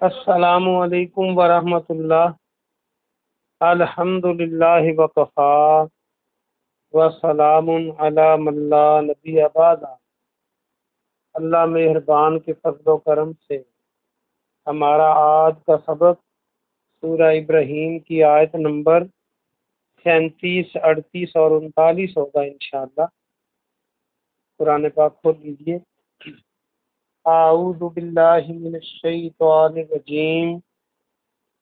السلام علیکم ورحمۃ اللہ۔ الحمد للہ وکفا وسلام علی من لا نبی بعد۔ اللہ مہربان کے فضل و کرم سے ہمارا آج کا سبق سورہ ابراہیم کی آیت نمبر 37، 38 اور 39 ہوگا انشاءاللہ۔ قرآن پاک کھول لیجیے۔ اعوذ باللہ من الشیطان الرجیم،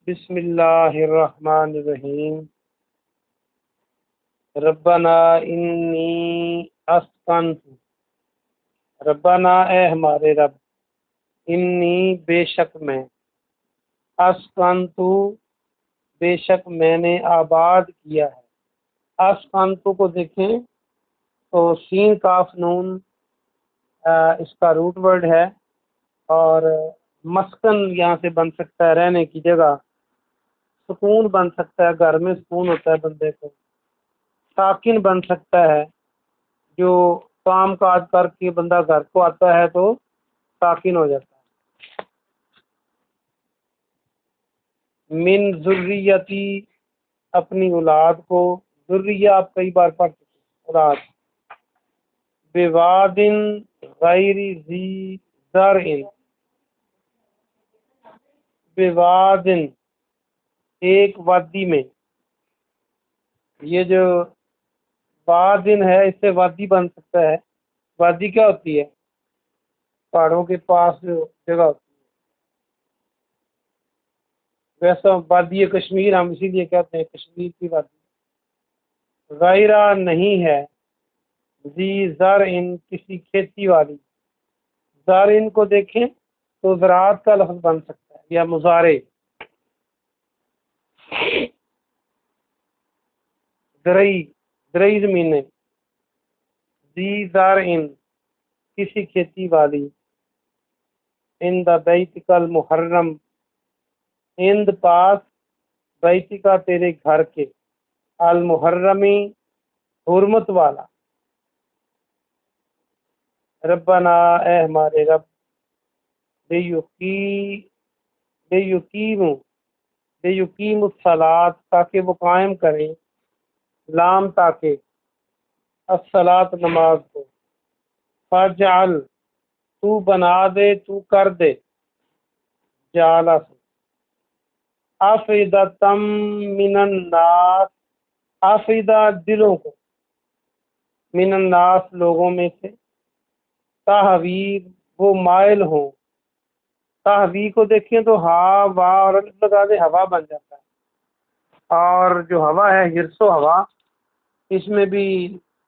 بسم اللہ الرحمن الرحیم۔ ربنا انی اسکنت، ربنا اے ہمارے رب، انی بے شک میں، اسکنت بے شک میں نے آباد کیا ہے۔ اسکنت کو دیکھیں تو سین کاف نون اس کا روٹ ورڈ ہے، اور مسکن یہاں سے بن سکتا ہے رہنے کی جگہ، سکون بن سکتا ہے، گھر میں سکون ہوتا ہے بندے کو، ساکن بن سکتا ہے، جو کام کاج کر کے بندہ گھر کو آتا ہے تو ساکن ہو جاتا ہے۔ من ذریتی، اپنی اولاد کو، ذریہ آپ کئی بار پڑھ چکے ہیں، اولاد۔ بوادن غیر ذی زرع، بوادن ایک وادی میں، یہ جو وادن ہے اس سے وادی بن سکتا ہے۔ وادی کیا ہوتی ہے؟ پہاڑوں کے پاس جو جگہ ہوتی ہے، ویسا وادی کشمیر ہم اسی لیے کہتے ہیں کشمیر کی وادی۔ غیرہ نہیں ہے، ذی زرع کسی کھیتی والی۔ زرع کو دیکھیں تو زراعت کا لفظ بن سکتا ہے یا مزارع، زرعی زمینیں۔ ذی زرع کسی کھیتی والی، عند بیتک المحرم عند پاس، بیتک تیرے گھر کے، المحرمی حرمت والا۔ ربنا اے ہمارے رب، یقیم الصلاۃ تاکہ وہ قائم کریں، لام تاکہ، الصلاۃ نماز کو، فجعل تو بنا دے، تو کر دے، جعل سے، افئدۃ من الناس، افئدہ دلوں کو، من الناس لوگوں میں سے، تحوی وہ مائل ہوں۔ تحوی کو دیکھیں تو ہا وا اور الف لگا دے، ہوا بن جاتا ہے۔ اور جو ہوا ہے حرص و ہوا، اس میں بھی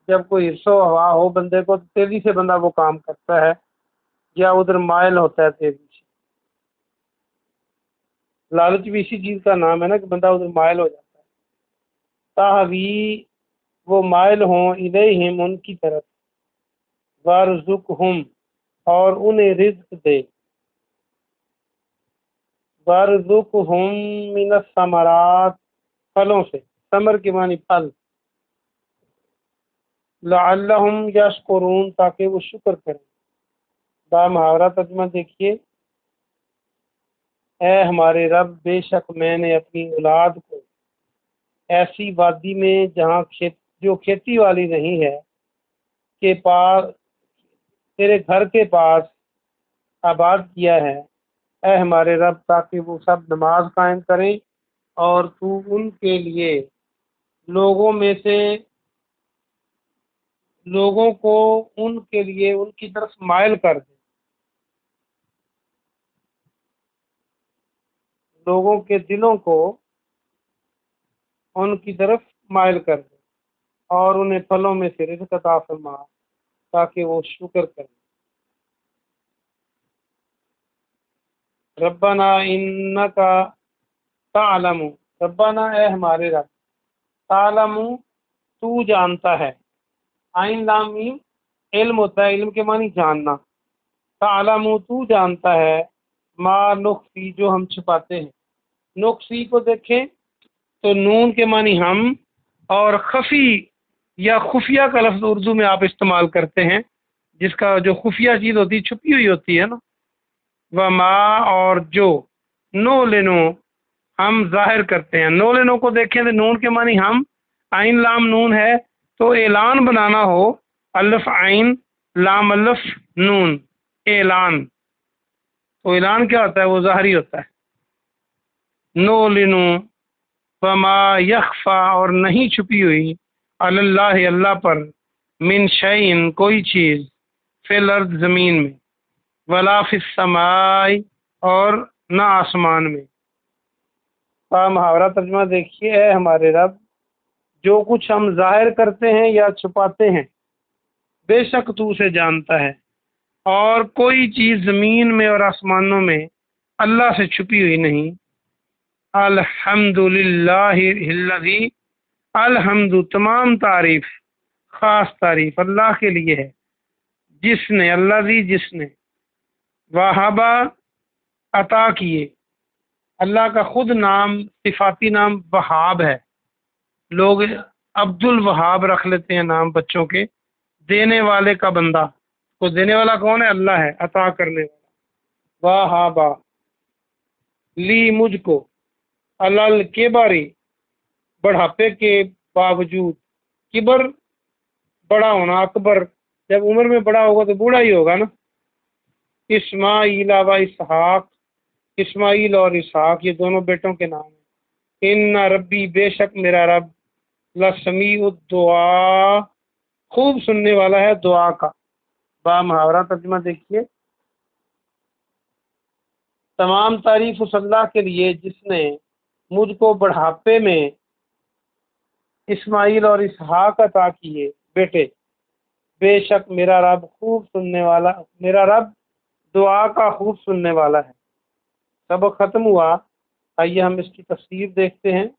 جب کوئی حرص و ہوا ہو بندے کو تو تیزی سے بندہ وہ کام کرتا ہے یا ادھر مائل ہوتا ہے تیزی سے۔ لالچ بھی اسی چیز کا نام ہے نا کہ بندہ ادھر مائل ہو جاتا ہے۔ تحوی وہ مائل ہوں، الیہم ان کی طرف، وارزقہم اور انہیں رزق دے، وارزقہم من الثمرات پھلوں سے، ثمر کے معنی پھل، لعلہم یشکرون تاکہ وہ شکر کریں۔ با محاورہ ترجمہ دیکھیے۔ اے ہمارے رب، بے شک میں نے اپنی اولاد کو ایسی وادی میں جہاں جو کھیتی والی نہیں ہے کے پاس، تیرے گھر کے پاس آباد کیا ہے، اے ہمارے رب، تاکہ وہ سب نماز قائم کریں اور تو ان کے لیے لوگوں میں سے لوگوں کو ان کے لیے ان کی طرف مائل کر دے، لوگوں کے دلوں کو ان کی طرف مائل کر دے اور انہیں پھلوں میں سے رزق عطا فرما تاکہ وہ شکر کریں۔ ربنا انکا تعلم، ربنا اے ہمارے رب، تعلم تو جانتا ہے، عین لام میم علم ہوتا ہے، علم کے معنی جاننا، تعلم تو جانتا ہے، ما نخفی جو ہم چھپاتے ہیں۔ نخفی کو دیکھیں تو نون کے معنی ہم، اور خفی یا خفیہ کا لفظ اردو میں آپ استعمال کرتے ہیں، جس کا جو خفیہ چیز ہوتی ہے چھپی ہوئی ہوتی ہے نا، وما اور جو، नूलिनु हम जाहिर करते हैं। नूलिनु को देखें तो नून के मानी हम, आइन लाम नून है, तो ऐलान बनाना हो, अलिफ आइन लाम अलिफ नून, ऐलान। तो ऐलान क्या होता है? वो ज़ाहरी होता है। नूलिनु फमा यख्फा और नहीं छुपी हुई, अल्लाह अल्लाह पर, मिन शैइन कोई चीज़, फिल अर्द ज़मीन में, वला फिस समाई और न आसमान में। मुहावरा तर्जुमा देखिए, है हमारे रब जो कुछ हम जाहिर करते हैं या छुपाते हैं, बेशक तू उसे जानता है, और कोई चीज़ ज़मीन में और आसमानों में अल्लाह से छुपी हुई नहीं। अल्हम्दुलिल्लाहिल्लज़ी, अलहम्दु तमाम तारीफ, ख़ास तारीफ अल्लाह के लिए है, जिसने, अल्लाज़ी जिसने, वहाबा अता किए। अल्लाह का खुद नाम, सिफाती नाम वहाब है। लोग अब्दुल वहाब रख लेते हैं नाम बच्चों के, देने वाले का बंदा। तो देने वाला कौन है? अल्लाह है, अता करने वाला। वहाबा ली मुझको, अलल के बारी, बढ़ापे के बावजूद, किबर बड़ा होना, अकबर जब उम्र में बड़ा होगा तो बूढ़ा ही होगा ना। इस्माइल व इसहाक, इस्माइल और इसहाक ये दोनों बेटों के नाम हैं। इन्ना रब्बी बेशक मेरा रब, लसमीउ दुआ खूब सुनने वाला है दुआ का। बा मुहावरा तर्जुमा देखिए, तमाम तारीफ उस अल्लाह के लिए जिसने मुझको बढ़ापे में इस्माइल और इसहाक अता किए बेटे, बेशक मेरा रब खूब सुनने वाला, मेरा रब दुआ का खूब सुनने वाला है। सबक ख़त्म हुआ, आइए हम इसकी तफसीर देखते हैं।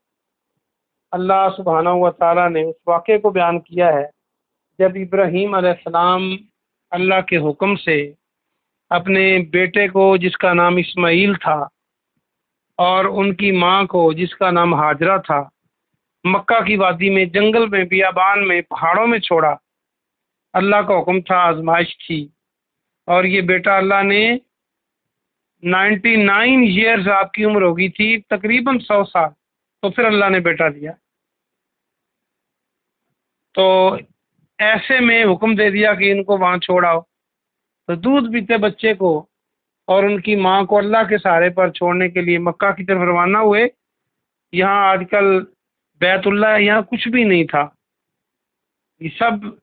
अल्लाह सुब्हानहू व तआला ने उस वाक़े को बयान किया है जब इब्राहीम अलैहिस्सलाम अल्लाह के हुक्म से अपने बेटे को जिसका नाम इस्माइल था और उनकी माँ को जिसका नाम हाजरा था, मक्का की वादी में, जंगल में, बियाबान में, पहाड़ों में छोड़ा। अल्लाह का हुक्म था, आजमाइश थी, और ये बेटा अल्लाह ने 99 ईयर्स आपकी उम्र होगी थी, तकरीबन 100 साल, तो फिर अल्लाह ने बेटा दिया। तो ऐसे में हुक्म दे दिया कि इनको वहाँ छोड़ आओ। तो दूध पीते बच्चे को और उनकी माँ को अल्लाह के सहारे पर छोड़ने के लिए मक्का की तरफ रवाना हुए। यहाँ आजकल बैतुल्लाह है, यहाँ कुछ भी नहीं था, ये सब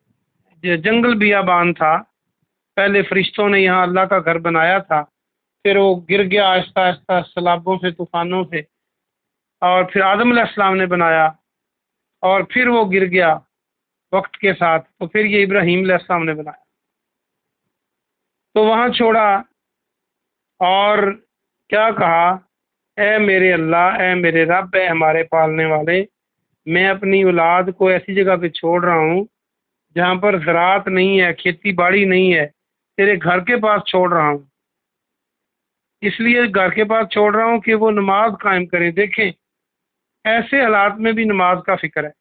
जंगल बियाबान था। पहले फरिश्तों ने यहाँ अल्लाह का घर बनाया था, फिर वो गिर गया आहिस्ता आहिस्ता सैलाबों से, तूफानों से, और फिर आदम अलैहिस्सलाम ने बनाया और फिर वो गिर गया वक्त के साथ, तो फिर ये इब्राहीम अलैहिस्सलाम ने बनाया। तो वहाँ छोड़ा और क्या कहा, ए मेरे अल्लाह, ए मेरे रब, ए हमारे पालने वाले, मैं अपनी औलाद को ऐसी जगह पे छोड़ रहा हूँ जहाँ पर ज़राअत नहीं है, खेती बाड़ी नहीं है, तेरे घर के पास छोड़ रहा हूँ। इसलिए घर के पास छोड़ रहा हूँ कि वो नमाज कायम करें। देखें, ऐसे हालात में भी नमाज का फिक्र है,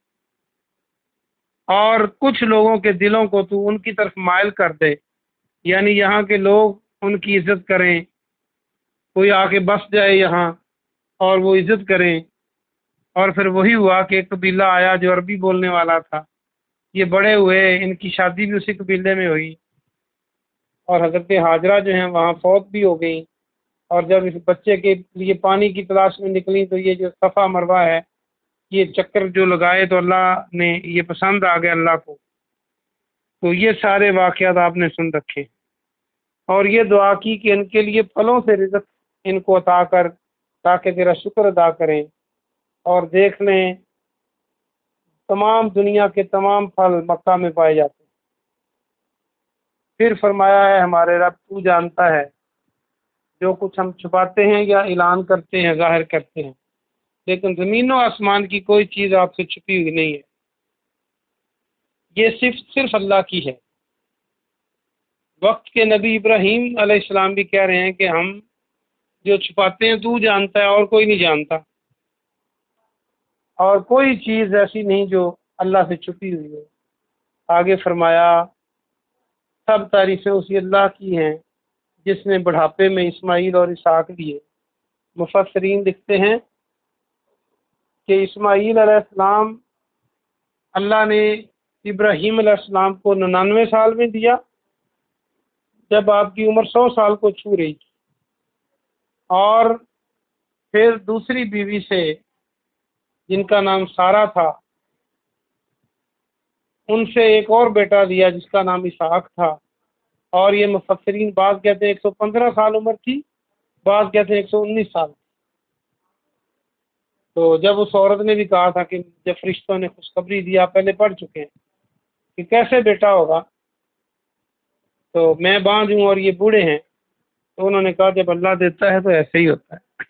और कुछ लोगों के दिलों को तू उनकी तरफ माइल कर दे, यानी यहाँ के लोग उनकी इज्जत करें, कोई आके बस जाए यहाँ और वो इज्जत करें। और फिर वही हुआ कि एक कबीला आया जो अरबी बोलने वाला था, ये बड़े हुए, इनकी शादी भी उसी कबीले में हुई, और हज़रत हाजरा जो हैं वहाँ फौत भी हो गई। और जब इस बच्चे के लिए पानी की तलाश में निकली तो ये जो सफ़ा मरवा है, ये चक्कर जो लगाए तो अल्लाह ने ये पसंद आ गया अल्लाह को। तो ये सारे वाक़यात आपने सुन रखे, और ये दुआ की कि इनके लिए फलों से रिज़्क़ इनको अता कर, ताकि तेरा शुक्र अदा करें। और देख लें, तमाम दुनिया के तमाम फल मक्का में पाए जाते हैं। फिर फरमाया है हमारे रब, तू जानता है जो कुछ हम छुपाते हैं या ऐलान करते हैं, ज़ाहिर करते हैं, लेकिन ज़मीन और आसमान की कोई चीज़ आपसे छुपी हुई नहीं है, ये सिर्फ अल्लाह की है। वक्त के नबी इब्राहीम अलैहिस्सलाम भी कह रहे हैं कि हम जो छुपाते हैं तू जानता है और कोई नहीं जानता, और कोई चीज़ ऐसी नहीं जो अल्लाह से छुपी हुई है। आगे फरमाया, सब तारीफ़ें उसी अल्लाह की हैं जिसने बुढ़ापे में इस्माइल और इसहाक दिए। مفسرین لکھتے ہیں کہ اسماعیل علیہ السلام اللہ نے ابراہیم علیہ السلام کو 99 سال میں دیا جب آپ کی عمر 100 سال کو چھو رہی تھی، اور پھر دوسری بیوی سے جن کا نام سارہ تھا ان سے ایک اور بیٹا دیا جس کا نام اسحاق تھا، اور یہ مفسرین بعض کہتے ہیں 115 سال عمر تھی، بعض کہتے ہیں 119 سال۔ تو جب اس عورت نے بھی کہا تھا کہ جب فرشتوں نے خوشخبری دی، آپ پہلے پڑھ چکے ہیں کہ کیسے بیٹا ہوگا، تو میں باندھ ہوں اور یہ بوڑھے ہیں، تو انہوں نے کہا جب اللہ دیتا ہے تو ایسے ہی ہوتا ہے،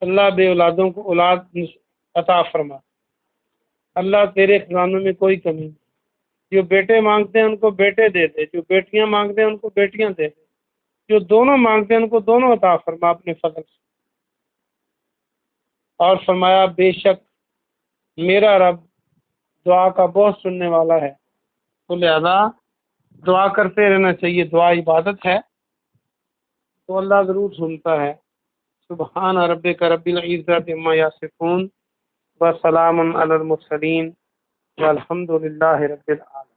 اللہ بے اولادوں کو اولاد عطا فرما، اللہ تیرے خزانوں میں کوئی کمی نہیں، جو بیٹے مانگتے ہیں ان کو بیٹے دے دے، جو بیٹیاں مانگتے ہیں ان کو بیٹیاں دے دے، جو دونوں مانگتے ہیں ان کو دونوں عطا فرما اپنے فضل سے۔ اور فرمایا بے شک میرا رب دعا کا بہت سننے والا ہے، تو لہذا دعا کرتے رہنا چاہیے، دعا عبادت ہے تو اللہ ضرور سنتا ہے۔ سبحان ربک رب العزت عما یصفون وسلام علی المرسلین والحمد للہ رب العالمین۔